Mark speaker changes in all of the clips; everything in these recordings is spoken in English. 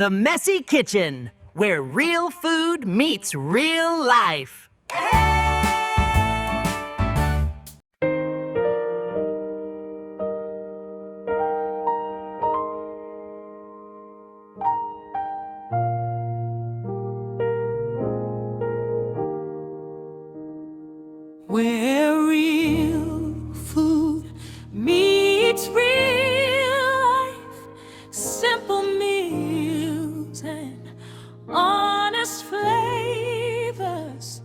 Speaker 1: The Messy Kitchen, where real food meets real life.
Speaker 2: Where real food meets real life, simple meals and honest flavors,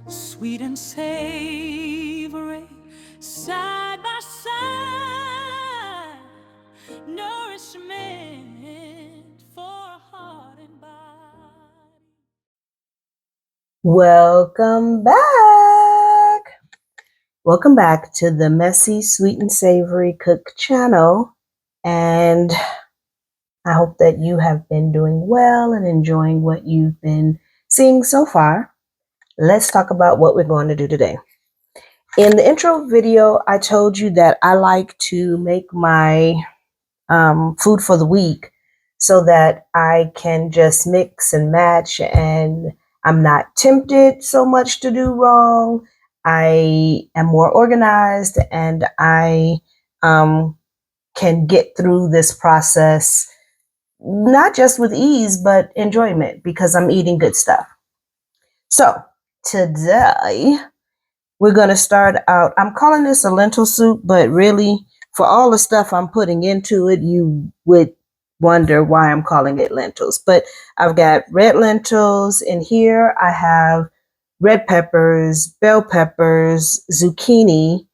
Speaker 2: sweet and savory, side by side, nourishment for heart and body.
Speaker 3: Welcome back. Welcome back to the Messy, Sweet and Savory Cook channel. And I hope that you have been doing well and enjoying what you've been seeing so far. Let's talk about what we're going to do today. In the intro video, I told you that I like to make my food for the week so that I can just mix and match and I'm not tempted so much to do wrong. I am more organized and I can get through this process not just with ease, but enjoyment because I'm eating good stuff. So today we're going to start out, I'm calling this a lentil soup, but really for all the stuff I'm putting into it, you would wonder why I'm calling it lentils. But I've got red lentils in here. I have red peppers, bell peppers, zucchini.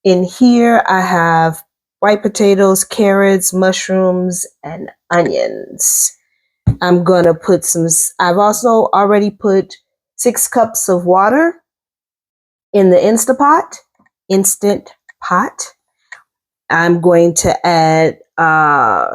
Speaker 3: In here, I have white potatoes, carrots, mushrooms, and onions. I'm going to put some, I've also already put 6 cups of water in the Instant Pot. I'm going to add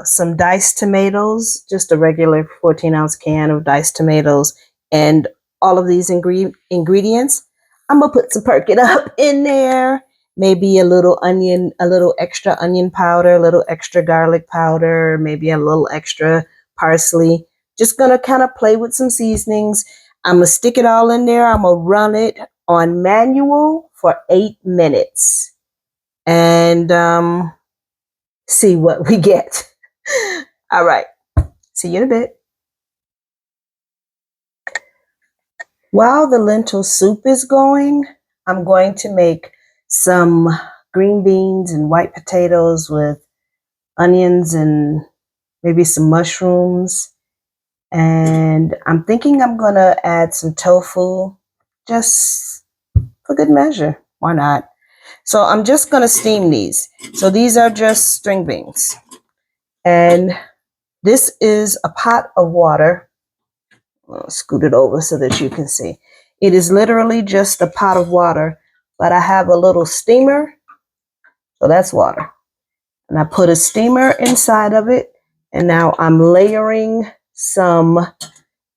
Speaker 3: some diced tomatoes, just a regular 14-ounce can of diced tomatoes, and all of these ingredients. I'm gonna put some Perk It Up in there, maybe a little onion, a little extra onion powder, a little extra garlic powder, maybe a little extra parsley. Just gonna kind of play with some seasonings. I'm gonna stick it all in there. I'm gonna run it on manual for 8 minutes and see what we get. All right, see you in a bit. While the lentil soup is going, I'm going to make some green beans and white potatoes with onions and maybe some mushrooms. And I'm thinking I'm gonna add some tofu just for good measure. Why not? So I'm just gonna steam these. So these are just string beans. And this is a pot of water. I'll scoot it over so that you can see. It is literally just a pot of water, but I have a little steamer. So that's water. And I put a steamer inside of it. And now I'm layering some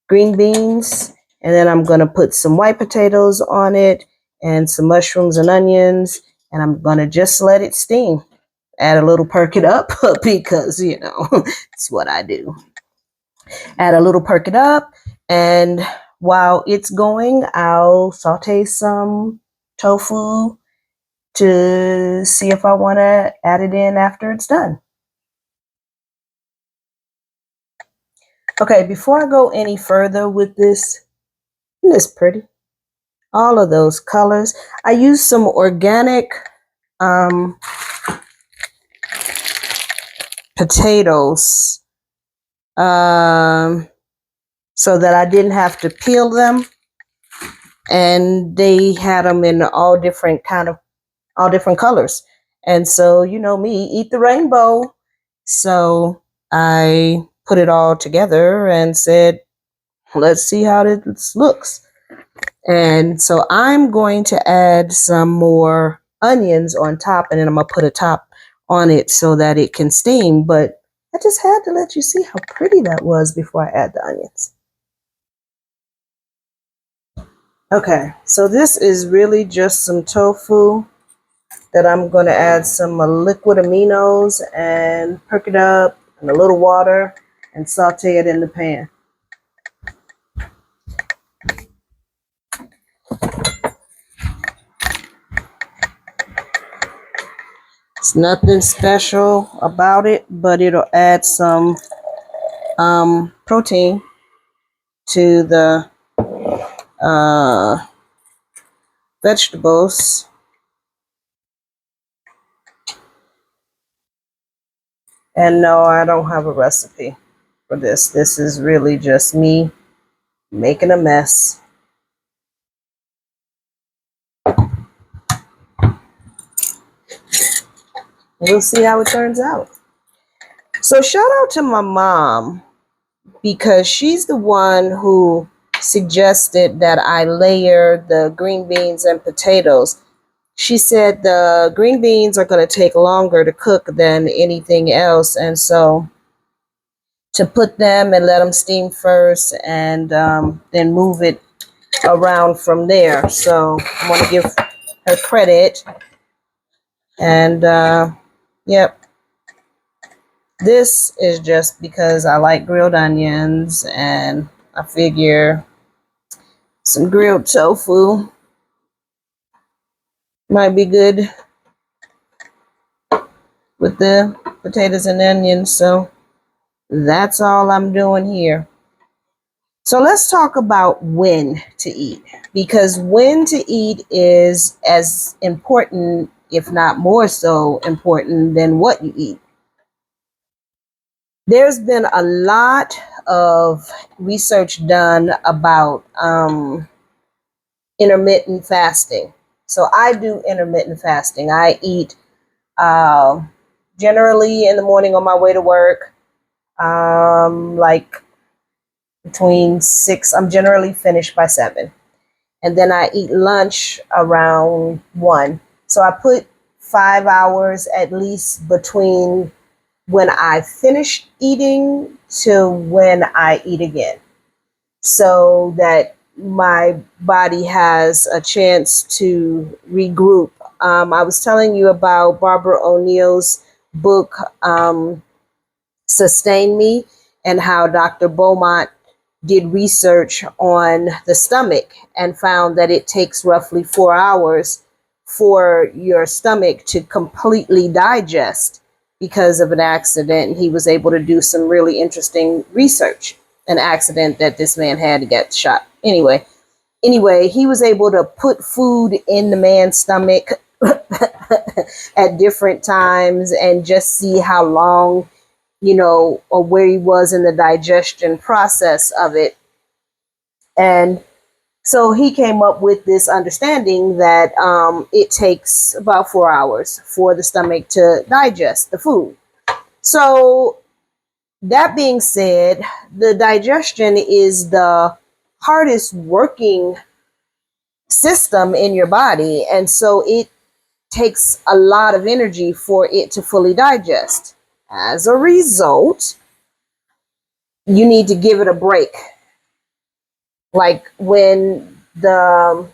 Speaker 3: green beans. And then I'm going to put some white potatoes on it and some mushrooms and onions. And I'm going to just let it steam. Add a little Perk It Up because, you know, it's what I do. Add a little Perk It Up. And while it's going, I'll saute some tofu to see if I want to add it in after it's done. Okay, before I go any further with this, isn't this pretty? All of those colors. I used some organic potatoes so that I didn't have to peel them, and they had them in all different colors. And so, you know me, eat the rainbow. So I put it all together and said, let's see how this looks. And so I'm going to add some more onions on top, and then I'm gonna put a top on it so that it can steam. But I just had to let you see how pretty that was before I add the onions. Okay, so this is really just some tofu that I'm going to add some liquid aminos and Perk It Up and a little water and saute it in the pan. It's nothing special about it, but it'll add some protein to the vegetables. And no, I don't have a recipe for this. This is really just me making a mess. We'll see how it turns out. So shout out to my mom, because she's the one who suggested that I layer the green beans and potatoes. She said the green beans are going to take longer to cook than anything else. And so to put them and let them steam first, and then move it around from there. So I want to give her credit. And yep, this is just because I like grilled onions, and I figure some grilled tofu might be good with the potatoes and onions. So that's all I'm doing here. So let's talk about when to eat, because when to eat is as important, if not more so important, than what you eat. There's been a lot of research done about intermittent fasting. So I do intermittent fasting. I eat generally in the morning on my way to work, like between 6. I'm generally finished by 7. And then I eat lunch around 1. So I put 5 hours at least between when I finish eating to when I eat again, so that my body has a chance to regroup. I was telling you about Barbara O'Neill's book, Sustain Me, and how Dr. Beaumont did research on the stomach and found that it takes roughly 4 hours for your stomach to completely digest because of an accident. He was able to do some really interesting research. An accident that this man had to get shot. Anyway, he was able to put food in the man's stomach at different times and just see how long, or where he was in the digestion process of it. And so he came up with this understanding that it takes about 4 hours for the stomach to digest the food. So that being said, the digestion is the hardest working system in your body. And so it takes a lot of energy for it to fully digest. As a result, you need to give it a break. Like when the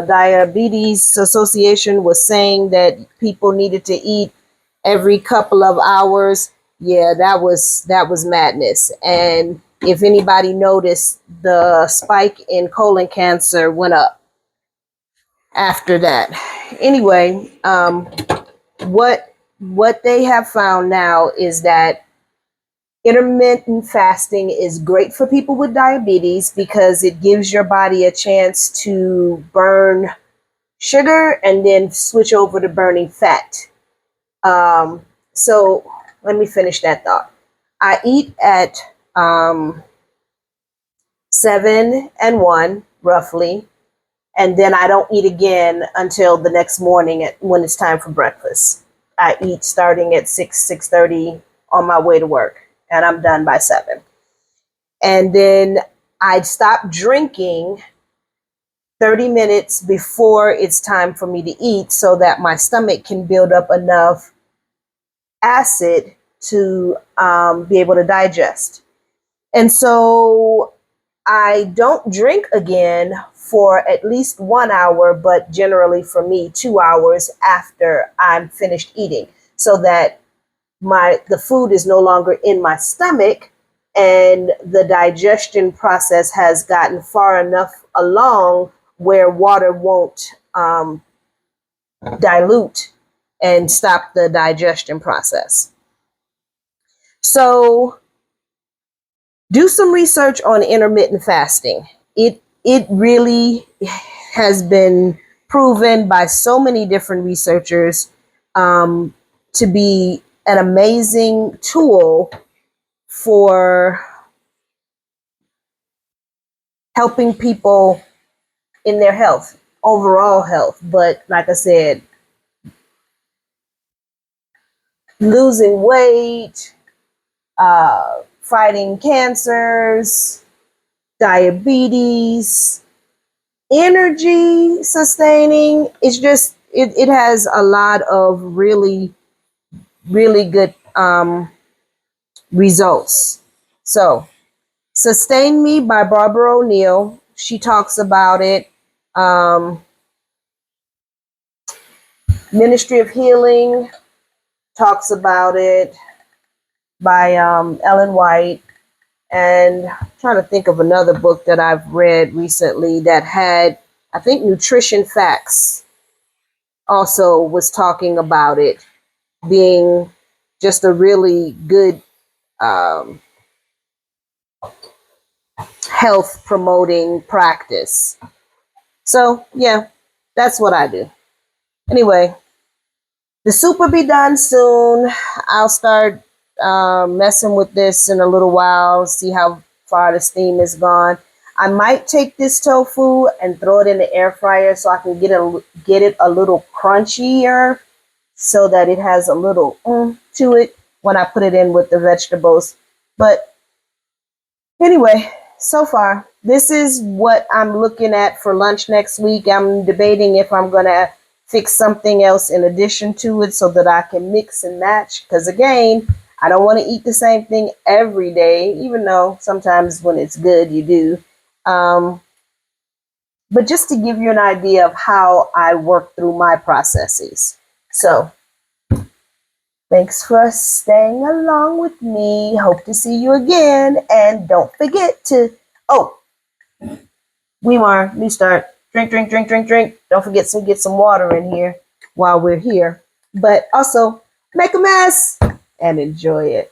Speaker 3: Diabetes Association was saying that people needed to eat every couple of hours, yeah, that was madness. And if anybody noticed, the spike in colon cancer went up after that. Anyway, what they have found now is that intermittent fasting is great for people with diabetes because it gives your body a chance to burn sugar and then switch over to burning fat. So let me finish that thought. I eat at 7 and 1 roughly, and then I don't eat again until the next morning when it's time for breakfast. I eat starting at 6:30 on my way to work, and I'm done by 7. And then I'd stop drinking 30 minutes before it's time for me to eat so that my stomach can build up enough acid to be able to digest. And so I don't drink again for at least 1 hour, but generally for me, 2 hours after I'm finished eating, so that the food is no longer in my stomach, and the digestion process has gotten far enough along where water won't dilute and stop the digestion process. So do some research on intermittent fasting. It really has been proven by so many different researchers to be an amazing tool for helping people in their health, overall health. But like I said, losing weight, fighting cancers, diabetes, energy sustaining. It's just, it has a lot of really, really good results. So, Sustain Me by Barbara O'Neill. She talks about it. Ministry of Healing talks about it by Ellen White. And I'm trying to think of another book that I've read recently that had, I think, Nutrition Facts also was talking about it being just a really good health promoting practice. So, yeah, that's what I do. Anyway, the soup will be done soon. I'll start messing with this in a little while, see how far the steam is gone. I might take this tofu and throw it in the air fryer so I can get it a little crunchier, so that it has a little to it when I put it in with the vegetables. But anyway, so far, this is what I'm looking at for lunch next week. I'm debating if I'm going to fix something else in addition to it so that I can mix and match. Because again, I don't want to eat the same thing every day, even though sometimes when it's good, you do. But just to give you an idea of how I work through my processes. So, thanks for staying along with me. Hope to see you again. And don't forget to, Weimar, new start. Drink, drink, drink, drink, drink. Don't forget to get some water in here while we're here. But also, make a mess and enjoy it.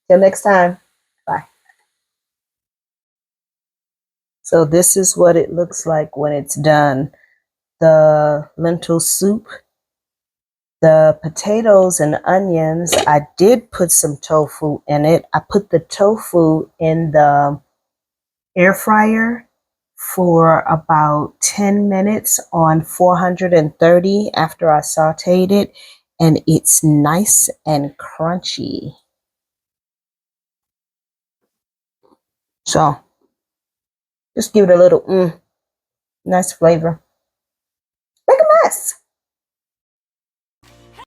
Speaker 3: Till next time. Bye. So this is what it looks like when it's done. The lentil soup, the potatoes and onions. I did put some tofu in it. I put the tofu in the air fryer for about 10 minutes on 430 after I sauteed it, and it's nice and crunchy. So just give it a little nice flavor.